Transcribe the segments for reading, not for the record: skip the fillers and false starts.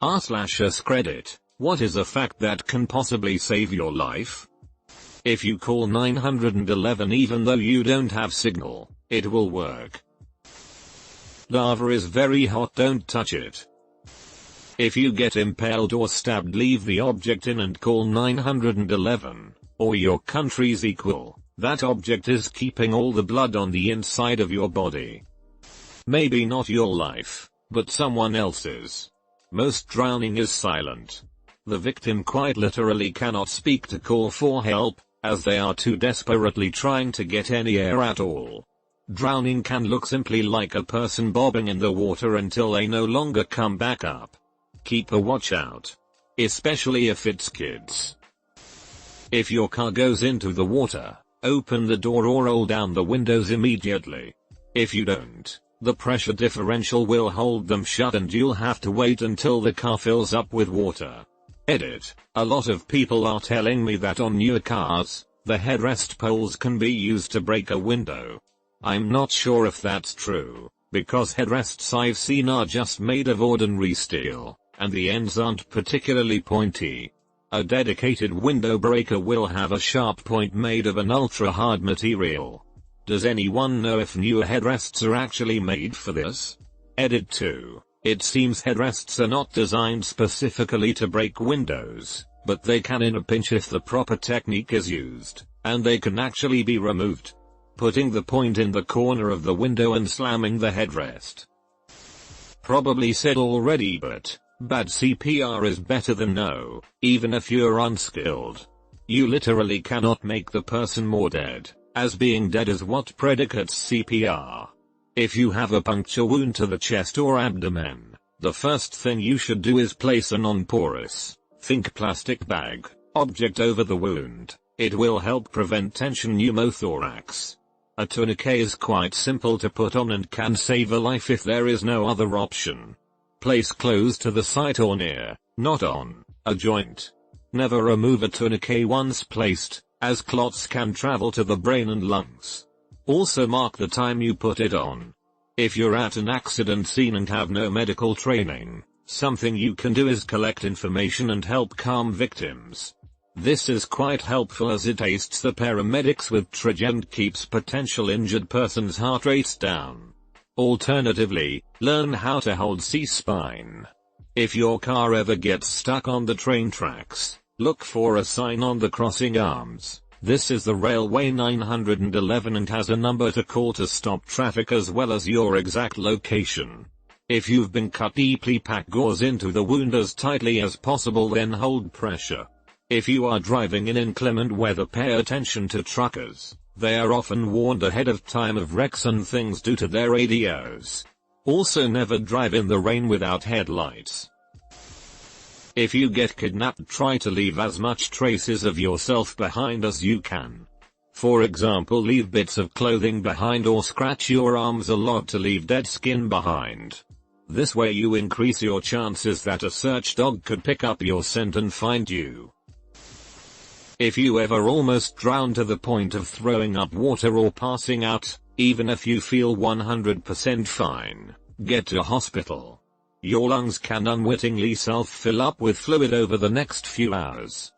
r/AskReddit, what is a fact that can possibly save your life? If you call 911 even though you don't have signal, it will work. Lava is very hot, don't touch it. If you get impaled or stabbed, leave the object in and call 911, or your country's equal. That object is keeping all the blood on the inside of your body. Maybe not your life, but someone else's. Most drowning is silent. The victim quite literally cannot speak to call for help, as they are too desperately trying to get any air at all. Drowning can look simply like a person bobbing in the water until they no longer come back up. Keep a watch out. Especially if it's kids. If your car goes into the water, open the door or roll down the windows immediately. If you don't, the pressure differential will hold them shut and you'll have to wait until the car fills up with water. Edit. A lot of people are telling me that on newer cars, the headrest poles can be used to break a window. I'm not sure if that's true, because headrests I've seen are just made of ordinary steel, and the ends aren't particularly pointy. A dedicated window breaker will have a sharp point made of an ultra-hard material. Does anyone know if newer headrests are actually made for this? Edit 2. It seems headrests are not designed specifically to break windows, but they can in a pinch if the proper technique is used, and they can actually be removed. Putting the point in the corner of the window and slamming the headrest. Probably said already, but bad CPR is better than no, even if you're unskilled. You literally cannot make the person more dead, as being dead is what predicates CPR. If you have a puncture wound to the chest or abdomen, the first thing you should do is place a non-porous, think plastic bag, object over the wound. It will help prevent tension pneumothorax. A tourniquet is quite simple to put on and can save a life if there is no other option. Place close to the site or near, not on, a joint. Never remove a tourniquet once placed, as clots can travel to the brain and lungs. Also mark the time you put it on. If you're at an accident scene and have no medical training, something you can do is collect information and help calm victims. This is quite helpful as it aids the paramedics with triage and keeps potential injured person's heart rate down. Alternatively, learn how to hold C-spine. If your car ever gets stuck on the train tracks, look for a sign on the crossing arms. This is the Railway 911 and has a number to call to stop traffic as well as your exact location. If you've been cut deeply, pack gauze into the wound as tightly as possible, then hold pressure. If you are driving in inclement weather, pay attention to truckers. They are often warned ahead of time of wrecks and things due to their radios. Also, never drive in the rain without headlights. If you get kidnapped, try to leave as much traces of yourself behind as you can. For example, leave bits of clothing behind or scratch your arms a lot to leave dead skin behind. This way you increase your chances that a search dog could pick up your scent and find you. If you ever almost drown to the point of throwing up water or passing out, even if you feel 100% fine, get to hospital. Your lungs can unwittingly self-fill up with fluid over the next few hours.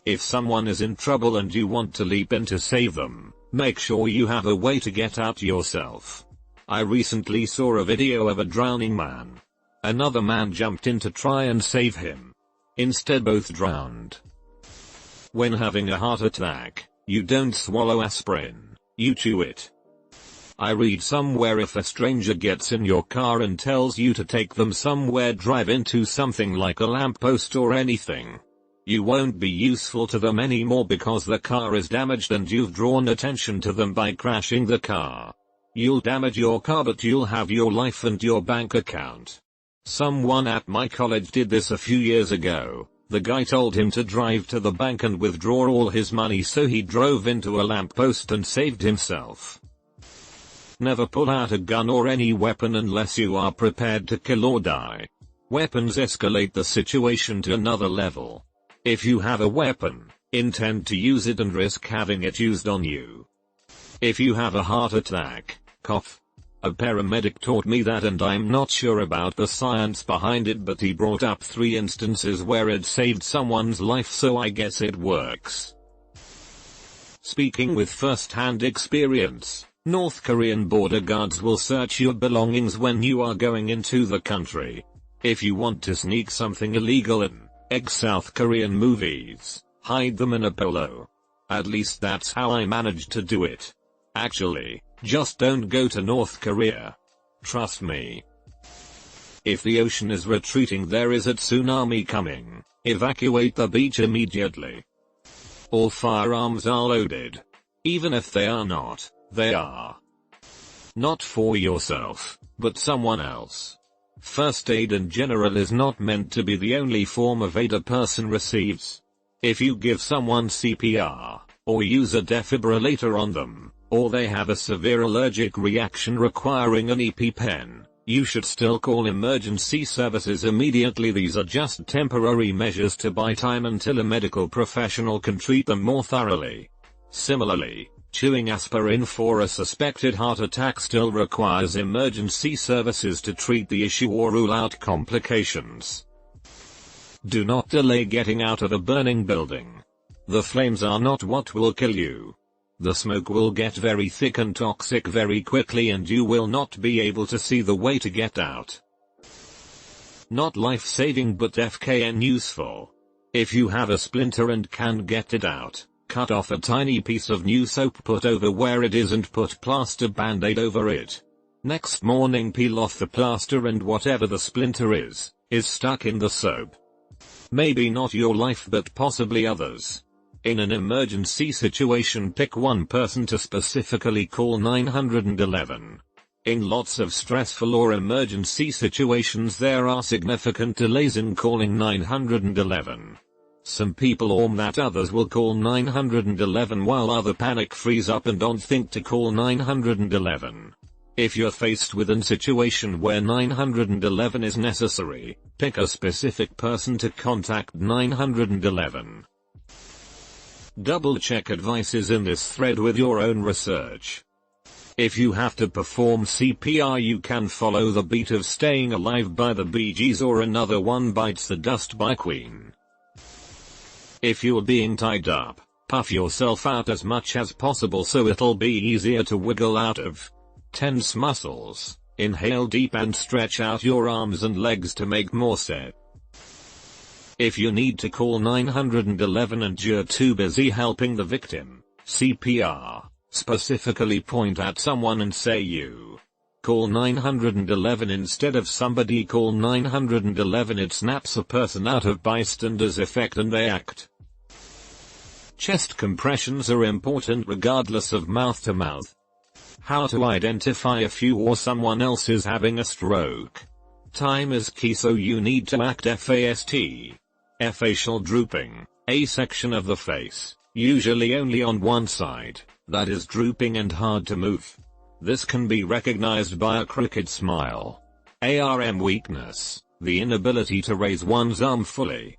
If someone is in trouble and you want to leap in to save them, make sure you have a way to get out yourself. I recently saw a video of a drowning man. Another man jumped in to try and save him. Instead, both drowned. When having a heart attack, you don't swallow aspirin, you chew it. I read somewhere if a stranger gets in your car and tells you to take them somewhere, drive into something like a lamppost or anything. You won't be useful to them anymore because the car is damaged and you've drawn attention to them by crashing the car. You'll damage your car, but you'll have your life and your bank account. Someone at my college did this a few years ago. The guy told him to drive to the bank and withdraw all his money, so he drove into a lamppost and saved himself. Never pull out a gun or any weapon unless you are prepared to kill or die. Weapons escalate the situation to another level. If you have a weapon, intend to use it and risk having it used on you. If you have a heart attack, cough, A paramedic taught me that, and I'm not sure about the science behind it, but he brought up 3 instances where it saved someone's life, so I guess it works. Speaking with first-hand experience, North Korean border guards will search your belongings when you are going into the country. If you want to sneak something illegal in South Korean movies, hide them in a polo. At least that's how I managed to do it. Actually, just don't go to North Korea. Trust me. If the ocean is retreating, there is a tsunami coming. Evacuate the beach immediately. All firearms are loaded. Even if they are not, they are. Not for yourself, but someone else. First aid in general is not meant to be the only form of aid a person receives. If you give someone CPR, or use a defibrillator on them, or they have a severe allergic reaction requiring an EpiPen, you should still call emergency services immediately. These are just temporary measures to buy time until a medical professional can treat them more thoroughly. Similarly, chewing aspirin for a suspected heart attack still requires emergency services to treat the issue or rule out complications. Do not delay getting out of a burning building. The flames are not what will kill you. The smoke will get very thick and toxic very quickly, and you will not be able to see the way to get out. Not life-saving, but FKN useful. If you have a splinter and can get it out, cut off a tiny piece of new soap, put over where it is, and put plaster band-aid over it. Next morning peel off the plaster, and whatever the splinter is stuck in the soap. Maybe not your life, but possibly others. In an emergency situation, pick one person to specifically call 911. In lots of stressful or emergency situations, there are significant delays in calling 911. Some people assume that others will call 911 while others panic, freeze up, and don't think to call 911. If you're faced with a situation where 911 is necessary, pick a specific person to contact 911. Double check advices in this thread with your own research. If you have to perform CPR, you can follow the beat of Staying Alive by the Bee Gees or Another One Bites the Dust by Queen. If you're being tied up, puff yourself out as much as possible so it'll be easier to wiggle out of. Tense muscles. Inhale deep and stretch out your arms and legs to make more sense. If you need to call 911 and you're too busy helping the victim, CPR, specifically point at someone and say you. Call 911 instead of somebody. Call 911. It snaps a person out of bystander's effect and they act. Chest compressions are important regardless of mouth-to-mouth. How to identify if you or someone else is having a stroke. Time is key, so you need to act fast. A facial drooping, a section of the face, usually only on one side, that is drooping and hard to move. This can be recognized by a crooked smile. ARM weakness, the inability to raise one's arm fully.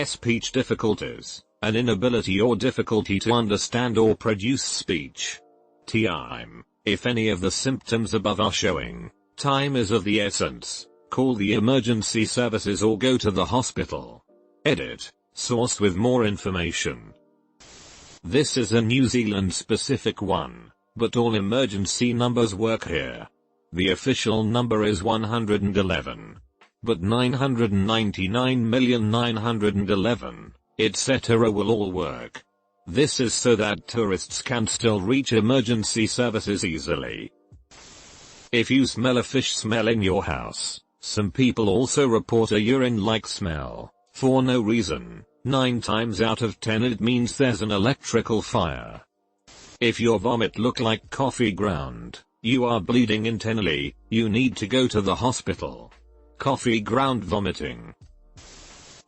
Speech difficulties, an inability or difficulty to understand or produce speech. Time, if any of the symptoms above are showing, time is of the essence. Call the emergency services or go to the hospital. Edit, source with more information. This is a New Zealand specific one, but all emergency numbers work here. The official number is 111. But 999,911, etc. will all work. This is so that tourists can still reach emergency services easily. If you smell a fish smell in your house, some people also report a urine-like smell. For no reason, 9 times out of 10 it means there's an electrical fire. If your vomit look like coffee ground, you are bleeding internally, you need to go to the hospital. Coffee ground vomiting.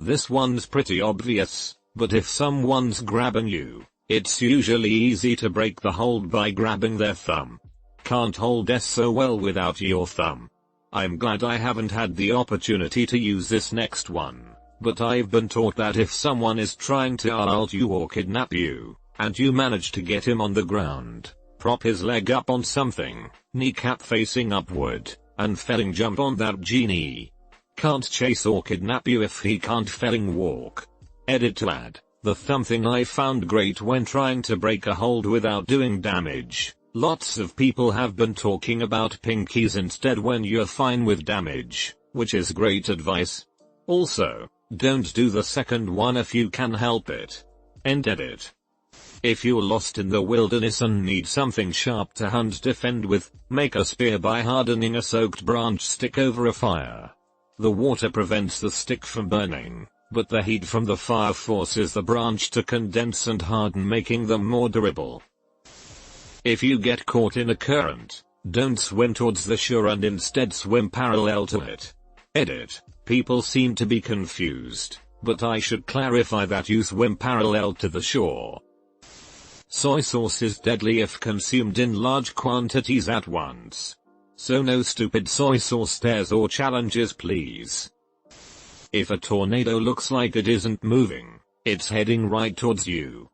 This one's pretty obvious, but if someone's grabbing you, it's usually easy to break the hold by grabbing their thumb. Can't hold S so well without your thumb. I'm glad I haven't had the opportunity to use this next one. But I've been taught that if someone is trying to assault you or kidnap you, and you manage to get him on the ground, Prop his leg up on something, kneecap facing upward, and felling jump on that genie. Can't chase or kidnap you if he can't felling walk. Edit to add, the thumb thing I found great when trying to break a hold without doing damage. Lots of people have been talking about pinkies instead when you're fine with damage, which is great advice. Also, don't do the second one if you can help it. End edit. If you're lost in the wilderness and need something sharp to hunt defend with, make a spear by hardening a soaked branch stick over a fire. The water prevents the stick from burning, but the heat from the fire forces the branch to condense and harden, making them more durable. If you get caught in a current, don't swim towards the shore and instead swim parallel to it. Edit. People seem to be confused, but I should clarify that you swim parallel to the shore. Soy sauce is deadly if consumed in large quantities at once. So no stupid soy sauce stares or challenges please. If a tornado looks like it isn't moving, it's heading right towards you.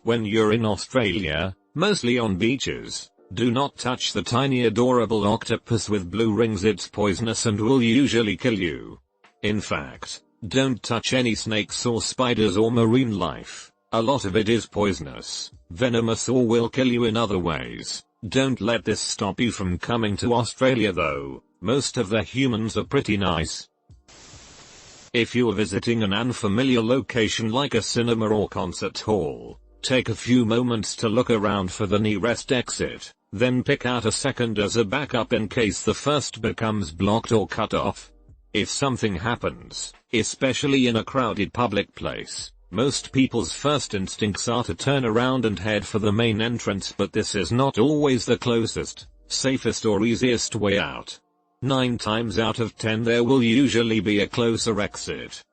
When you're in Australia, mostly on beaches, do not touch the tiny adorable octopus with blue rings. It's poisonous and will usually kill you. In fact, don't touch any snakes or spiders or marine life. A lot of it is poisonous, venomous, or will kill you in other ways. Don't let this stop you from coming to Australia though, most of the humans are pretty nice. If you're visiting an unfamiliar location like a cinema or concert hall, take a few moments to look around for the nearest exit, then pick out a second as a backup in case the first becomes blocked or cut off. If something happens, especially in a crowded public place, most people's first instincts are to turn around and head for the main entrance, but this is not always the closest, safest or easiest way out. 9 times out of 10 there will usually be a closer exit.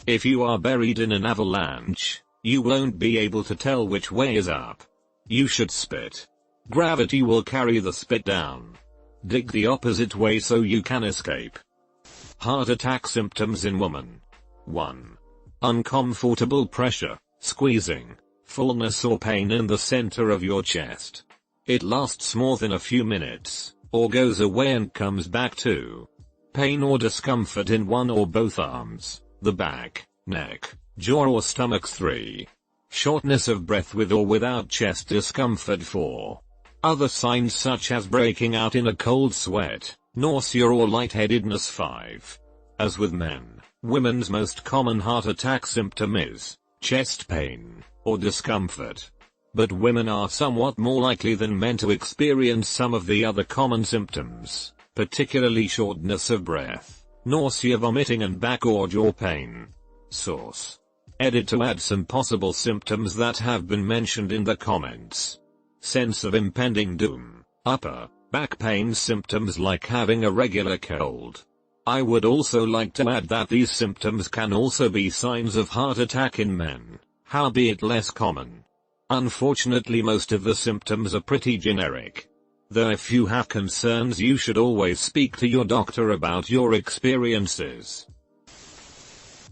If you are buried in an avalanche, you won't be able to tell which way is up. You should spit. Gravity will carry the spit down. Dig the opposite way so you can escape. Heart attack symptoms in woman. 1. Uncomfortable pressure, squeezing, fullness or pain in the center of your chest. It lasts more than a few minutes, or goes away and comes back too. Pain or discomfort in one or both arms, the back, neck, jaw or stomach. 3. Shortness of breath with or without chest discomfort. 4. Other signs such as breaking out in a cold sweat, nausea or lightheadedness. 5. As with men, women's most common heart attack symptom is chest pain or discomfort. But women are somewhat more likely than men to experience some of the other common symptoms, particularly shortness of breath, nausea, vomiting and back or jaw pain. Source. Edit to add some possible symptoms that have been mentioned in the comments. Sense of impending doom, upper back pain symptoms like having a regular cold. I would also like to add that these symptoms can also be signs of heart attack in men, howbeit less common. Unfortunately, most of the symptoms are pretty generic. Though if you have concerns, you should always speak to your doctor about your experiences.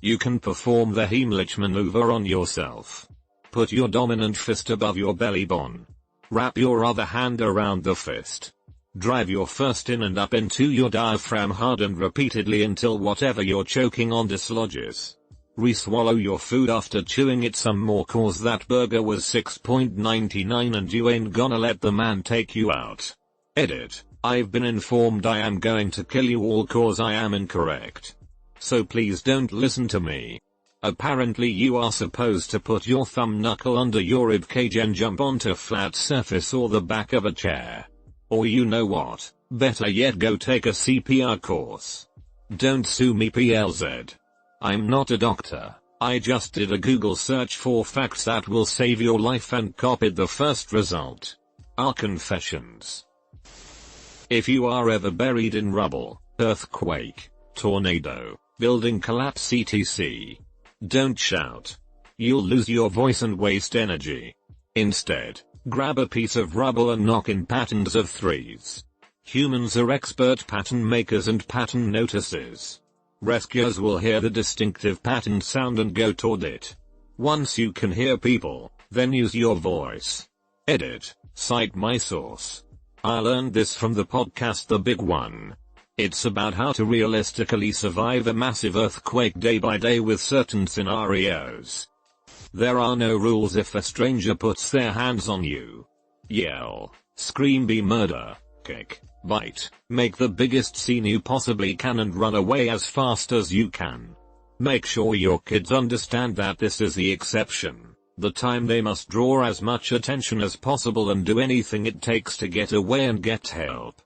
You can perform the Heimlich maneuver on yourself. Put your dominant fist above your belly button. Wrap your other hand around the fist. Drive your first in and up into your diaphragm hard and repeatedly until whatever you're choking on dislodges. Re-swallow your food after chewing it some more, cause that burger was $6.99 and you ain't gonna let the man take you out. Edit. I've been informed I am going to kill you all cause I am incorrect. So please don't listen to me. Apparently you are supposed to put your thumb knuckle under your ribcage and jump onto a flat surface or the back of a chair. Or you know what, better yet, go take a CPR course. Don't sue me PLZ. I'm not a doctor, I just did a Google search for facts that will save your life and copied the first result. Our confessions. If you are ever buried in rubble, earthquake, tornado, building collapse etc., don't shout. You'll lose your voice and waste energy. Instead, grab a piece of rubble and knock in patterns of 3s. Humans are expert pattern makers and pattern noticers. Rescuers will hear the distinctive pattern sound and go toward it. Once you can hear people, then use your voice. Edit. Cite my source. I learned this from the podcast The Big One. It's about how to realistically survive a massive earthquake day by day with certain scenarios. There are no rules if a stranger puts their hands on you. Yell, scream, be murder, kick, bite, make the biggest scene you possibly can and run away as fast as you can. Make sure your kids understand that this is the exception, the time they must draw as much attention as possible and do anything it takes to get away and get help.